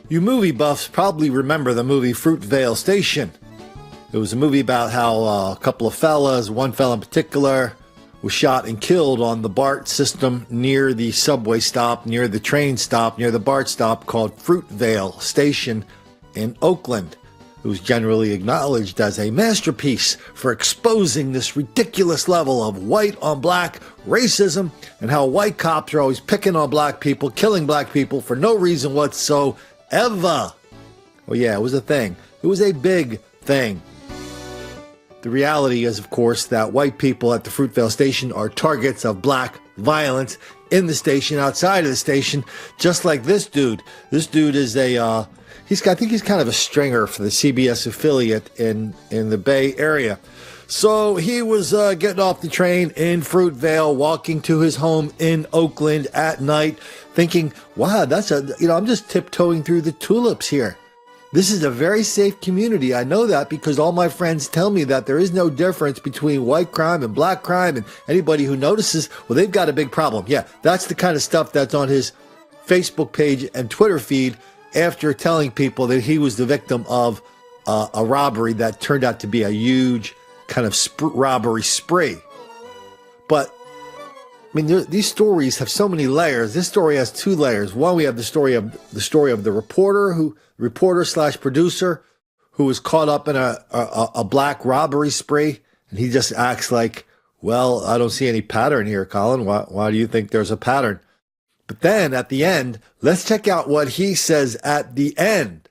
You movie buffs probably remember the movie Fruitvale Station. It was a movie about how a couple of fellas, one fella in particular, was shot and killed on the Bart system near the subway stop, near the train stop, near the Bart stop called Fruitvale Station in Oakland. It was generally acknowledged as a masterpiece for exposing this ridiculous level of white on black racism and how white cops are always picking on black people, killing black people for no reason whatsoever. Oh yeah, it was a thing. It was a big thing. The reality is, of course, that white people at the Fruitvale Station are targets of black violence in the station, outside of the station, just like this dude. This dude is I think he's kind of a stringer for the CBS affiliate in the Bay Area. So he was getting off the train in Fruitvale, walking to his home in Oakland at night, thinking, wow, I'm just tiptoeing through the tulips here. This is a very safe community. I know that because all my friends tell me that there is no difference between white crime and black crime, and anybody who notices, well, they've got a big problem. Yeah, that's the kind of stuff that's on his Facebook page and Twitter feed after telling people that he was the victim of a robbery that turned out to be a huge kind of robbery spree. But I mean, these stories have so many layers. This story has two layers. One, we have the story of the reporter/producer who was caught up in a black robbery spree, and he just acts like, well, I don't see any pattern here, Colin. Why do you think there's a pattern? But then at the end, let's check out what he says at the end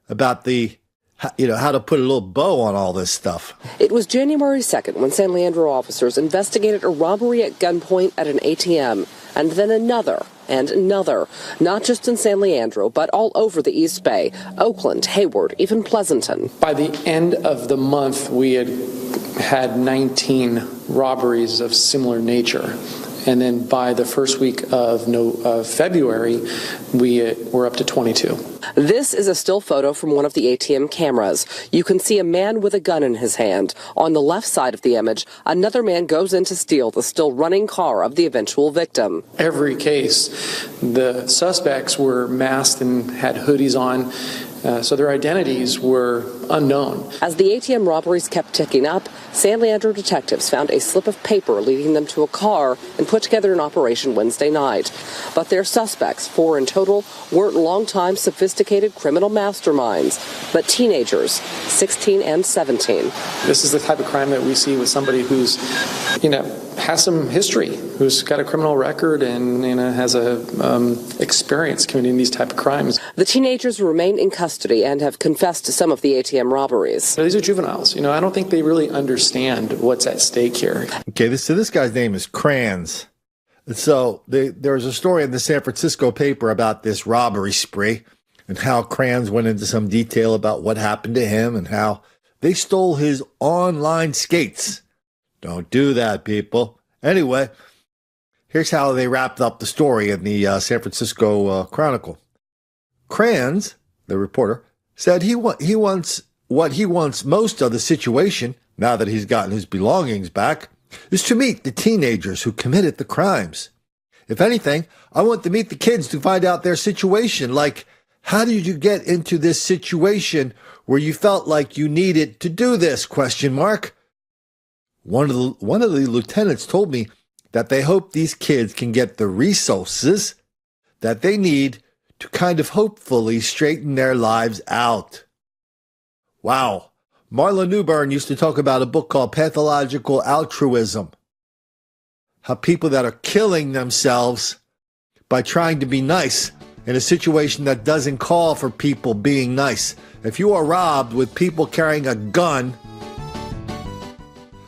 about how to put a little bow on all this stuff. It was January 2nd when San Leandro officers investigated a robbery at gunpoint at an ATM, and then another and another, not just in San Leandro, but all over the East Bay, Oakland, Hayward, even Pleasanton. By the end of the month, we had 19 robberies of similar nature. And then by the first week of February, we were up to 22. This is a still photo from one of the ATM cameras. You can see a man with a gun in his hand. On the left side of the image, another man goes in to steal the still running car of the eventual victim. Every case, the suspects were masked and had hoodies on. So their identities were unknown. As the ATM robberies kept ticking up, San Leandro detectives found a slip of paper leading them to a car and put together an operation Wednesday night. But their suspects, 4 in total, weren't long-time sophisticated criminal masterminds, but teenagers, 16 and 17. This is the type of crime that we see with somebody who's, has some history, who's got a criminal record and has experience committing these type of crimes. The teenagers remain in custody and have confessed to some of the ATM robberies. So these are juveniles. I don't think they really understand what's at stake here. Okay, this guy's name is Kranz. So there was a story in the San Francisco paper about this robbery spree and how Kranz went into some detail about what happened to him and how they stole his online skates. Don't do that, people. Anyway, here's how they wrapped up the story in the San Francisco Chronicle. Kranz, the reporter, said what he wants most of the situation, now that he's gotten his belongings back, is to meet the teenagers who committed the crimes. If anything, I want to meet the kids to find out their situation, like, how did you get into this situation where you felt like you needed to do this, ? One of the lieutenants told me that they hope these kids can get the resources that they need to kind of hopefully straighten their lives out. Wow. Marla Newbern used to talk about a book called Pathological Altruism. How people that are killing themselves by trying to be nice in a situation that doesn't call for people being nice. If you are robbed with people carrying a gun,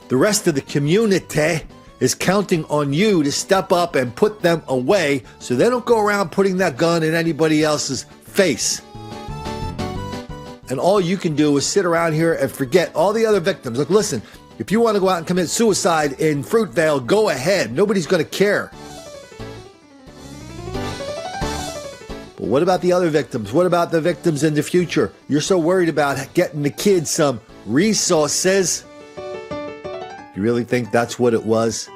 the rest of the community is counting on you to step up and put them away so they don't go around putting that gun in anybody else's face. And all you can do is sit around here and forget all the other victims. Look, listen, if you want to go out and commit suicide in Fruitvale, go ahead. Nobody's going to care. But what about the other victims? What about the victims in the future? You're so worried about getting the kids some resources. You really think that's what it was?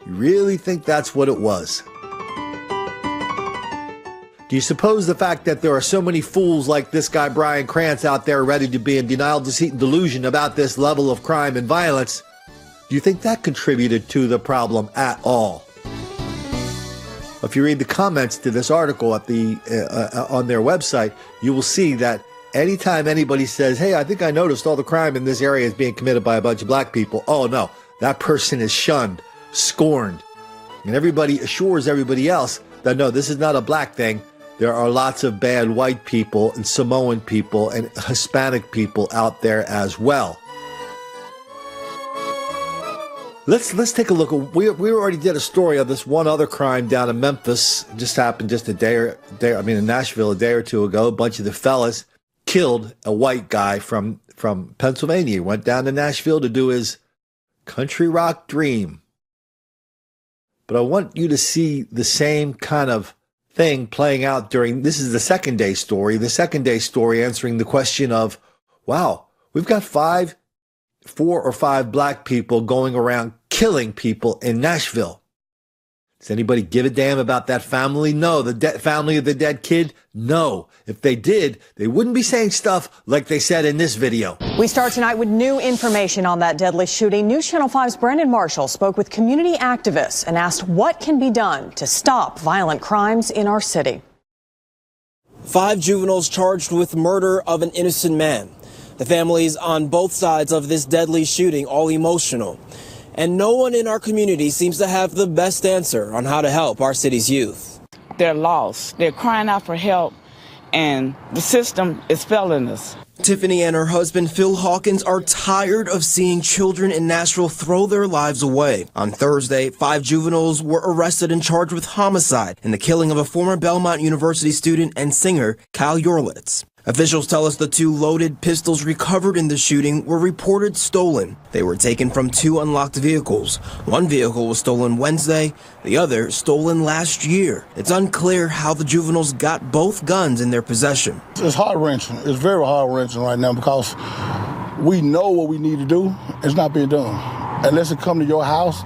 You really think that's what it was? Do you suppose the fact that there are so many fools like this guy Brian Krantz out there ready to be in denial, deceit, and delusion about this level of crime and violence, do you think that contributed to the problem at all? If you read the comments to this article at on their website, you will see that anytime anybody says, hey, I think I noticed all the crime in this area is being committed by a bunch of black people, oh no, that person is shunned, scorned. And everybody assures everybody else that no, this is not a black thing. There are lots of bad white people and Samoan people and Hispanic people out there as well. Let's take a look. We already did a story of this one other crime down in Memphis. It just happened just in Nashville a day or two ago. A bunch of the fellas killed a white guy from Pennsylvania. He went down to Nashville to do his country rock dream. But I want you to see the same kind of thing playing out this is the second day story. The second day story answering the question of, wow, we've got 4 or 5 black people going around killing people in Nashville. Does anybody give a damn about that family? No. The family of the dead kid? No. If they did, they wouldn't be saying stuff like they said in this video. We start tonight with new information on that deadly shooting. News Channel 5's Brandon Marshall spoke with community activists and asked what can be done to stop violent crimes in our city. 5 juveniles charged with murder of an innocent man. The families on both sides of this deadly shooting all emotional. And no one in our community seems to have the best answer on how to help our city's youth. They're lost. They're crying out for help, and the system is failing us. Tiffany and her husband, Phil Hawkins, are tired of seeing children in Nashville throw their lives away. On Thursday, 5 juveniles were arrested and charged with homicide in the killing of a former Belmont University student and singer, Kyle Yorlitz. Officials tell us the 2 loaded pistols recovered in the shooting were reported stolen. They were taken from 2 unlocked vehicles. One vehicle was stolen Wednesday, the other stolen last year. It's unclear how the juveniles got both guns in their possession. It's heart-wrenching. It's very heart-wrenching right now because we know what we need to do. It's not being done. Unless it comes to your house,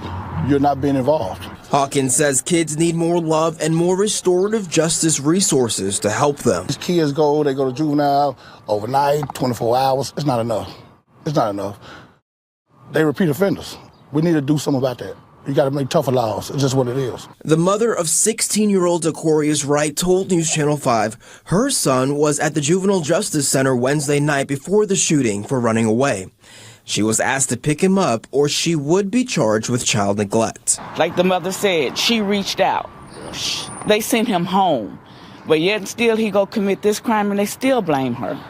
you're not being involved. Hawkins says kids need more love and more restorative justice resources to help them. These kids go to juvenile overnight, 24 hours. It's not enough. It's not enough. They repeat offenders. We need to do something about that. You got to make tougher laws. It's just what it is. The mother of 16-year-old Aquarius Wright told News Channel 5 her son was at the Juvenile Justice Center Wednesday night before the shooting for running away. She was asked to pick him up or she would be charged with child neglect. Like the mother said, she reached out. They sent him home, but yet still he go commit this crime and they still blame her.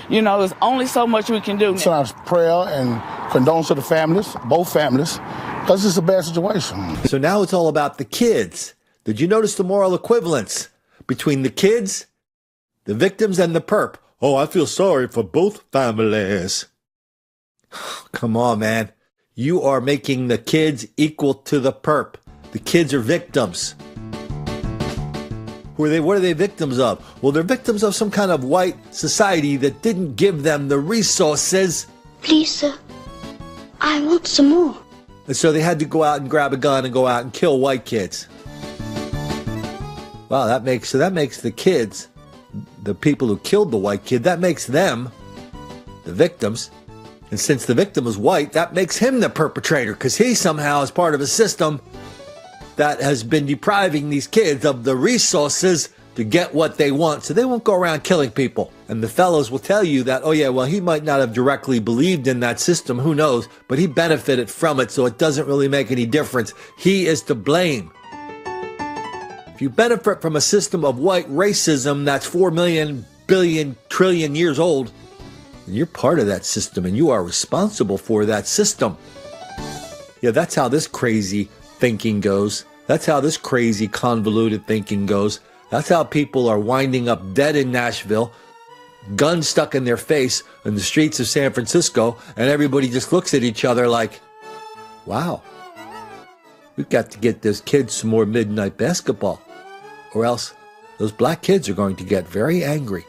You know, there's only so much we can do. Send out prayer and condolence to the families, both families, because it's a bad situation. So now it's all about the kids. Did you notice the moral equivalence between the kids, the victims, and the perp? Oh, I feel sorry for both families. Come on, man. You are making the kids equal to the perp. The kids are victims. What are they victims of? Well, they're victims of some kind of white society that didn't give them the resources. Please, sir, I want some more. And so they had to go out and grab a gun and go out and kill white kids. Wow, that makes the kids, the people who killed the white kid, that makes them the victims. And since the victim is white, that makes him the perpetrator because he somehow is part of a system that has been depriving these kids of the resources to get what they want. So they won't go around killing people. And the fellows will tell you that, oh yeah, well, he might not have directly believed in that system, who knows, but he benefited from it, so it doesn't really make any difference. He is to blame. If you benefit from a system of white racism that's 4 million, billion, trillion years old, you're part of that system and you are responsible for that system. Yeah, that's how this crazy thinking goes. That's how this crazy convoluted thinking goes. That's how people are winding up dead in Nashville, guns stuck in their face in the streets of San Francisco, and everybody just looks at each other like, wow, we've got to get those kids some more midnight basketball, or else those black kids are going to get very angry.